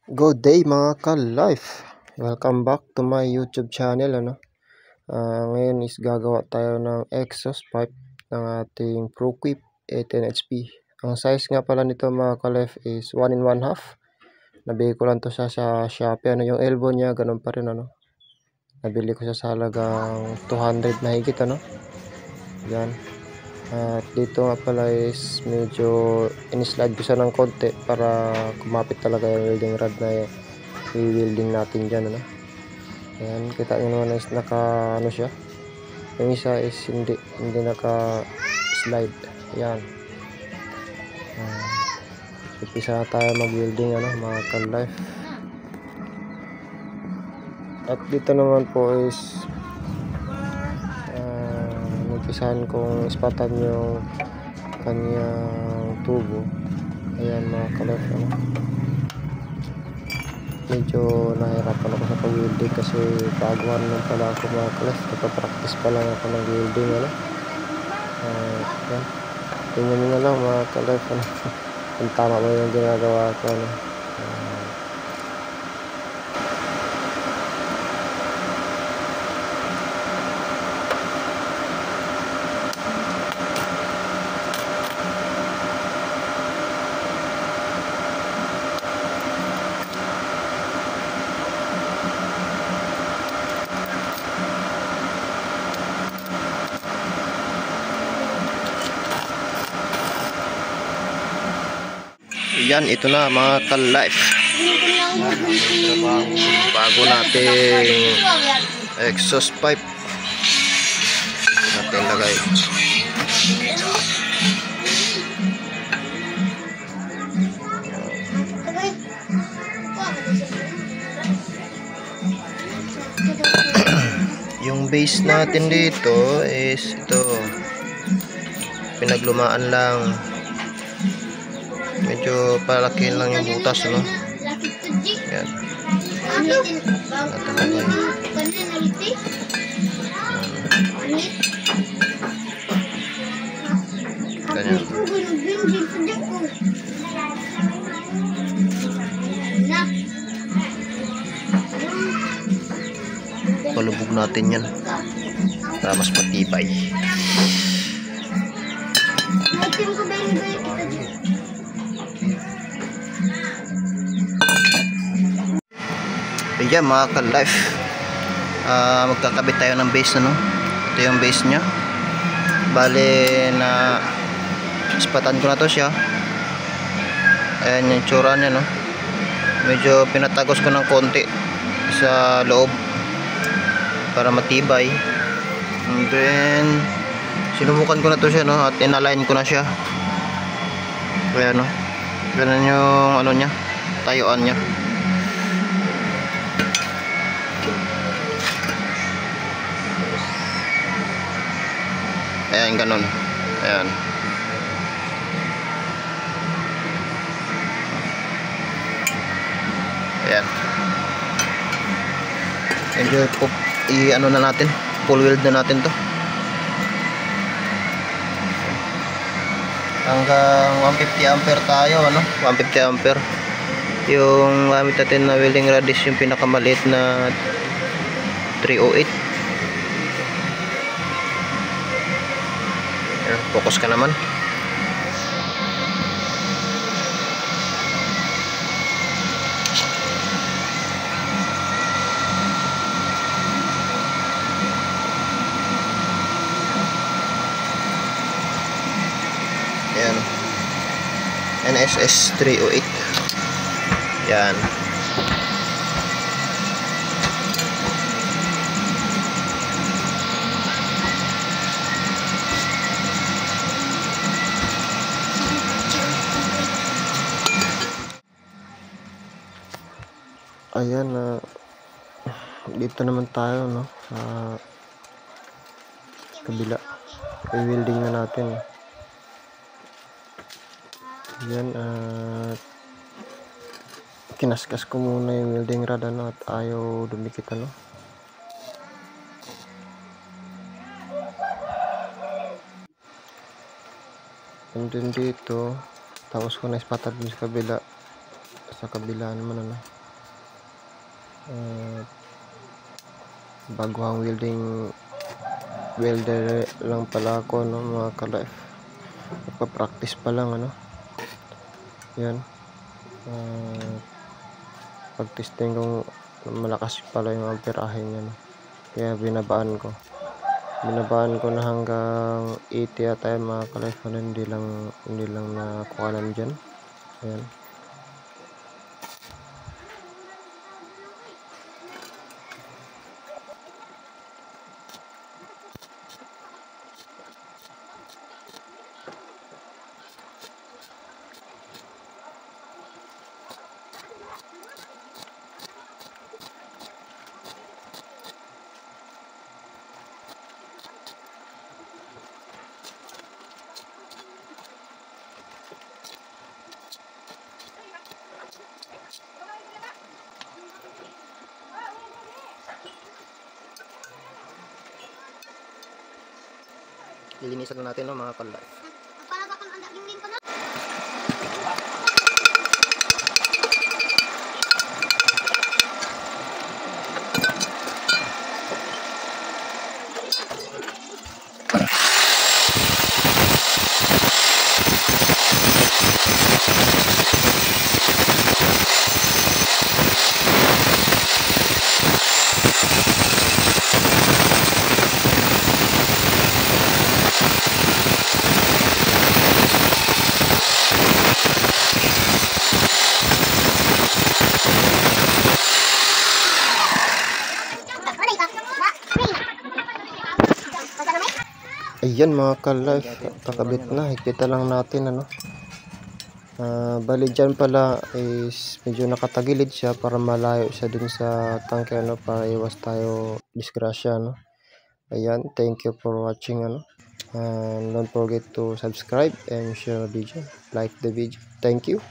Good day mga ka-life. Welcome back to my YouTube channel. Ngayon is gagawa tayo ng exhaust pipe ng ating ProQuip A10HP. Ang size nga pala nito mga ka-life is 1 in 1/2. Nabili ko lang to sa Shopee. Yung elbow niya ganun pa rin Nabili ko sa halagang 200 na higit Yan. At dito nga pala is medyo in-slide ko siya ng konti para kumapit talaga yung welding rod na i-welding natin dyan. Ayan, kita nyo naman is naka siya. Yung isa is hindi naka-slide. Ayan. Umpisa na tayo mag-welding mga ka-life. At dito naman po is umpisahan kong ispatan yung kanyang tubo. Ayan mga ka-life. Medyo nahirapan ako sa pag-welding kasi baguhan lang pala ako mga ka-life. Practice pa lang ako ng welding. Yan. Tingnan nyo na lang mga ka-life. Kung tama ba yung ginagawa ko. Yan, ito na mga ka-life. Bago nating exhaust pipe. Ito natin lagay. Yung base natin dito is ito. Pinaglumaan lang. Medyo palakihin lang yung butas, Yan. Ganyan. Palubog natin yan para mas matibay. Ayan mga ka-life, magkakabit tayo ng base ito yung base nya. Bale na ispatan ko na to siya. Ayan yung tsura nya medyo pinatagos ko ng konti sa loob para matibay. And then sinubukan ko na to siya at inalign ko na siya. Kaya ganun yung nya, tayuan nya. Ayan, ganun. Ayan. Ayan. Medyo na natin. Full weld na natin to. Hanggang 150 ampere tayo, 150 ampere. Yung gamit natin na welding rod is yung pinakamaliit na 308. Focus ka naman. Ayan. NSS 308. Yan. Ayan, dito naman tayo sa kabila. I-welding na natin. Ayan, kinaskas ko muna yung welding rod at ayaw dumikit and then dito tapos ko na ispatan dun sa kabila naman Baguhang welder lang pala ako, no, mga ka-life. Nagpa-practice pa lang, ano. Yan. Pag-testing kung malakas pala yung amperahe niya, no. Kaya binabaan ko na hanggang 80 yata yung mga ka-life, ano, hindi lang nakuhanan dyan. Ayan. Lilinisan na natin, no, mga ka-life. Ayan, mga ka-life, kakabit na, higpitan lang natin, ano. Bali dyan pala is medyo nakatagilid siya para malayo siya dun sa tangke, ano, para iwas tayo disgrasya, no. Ayan, thank you for watching, ano. And don't forget to subscribe and share the video, like the video. Thank you.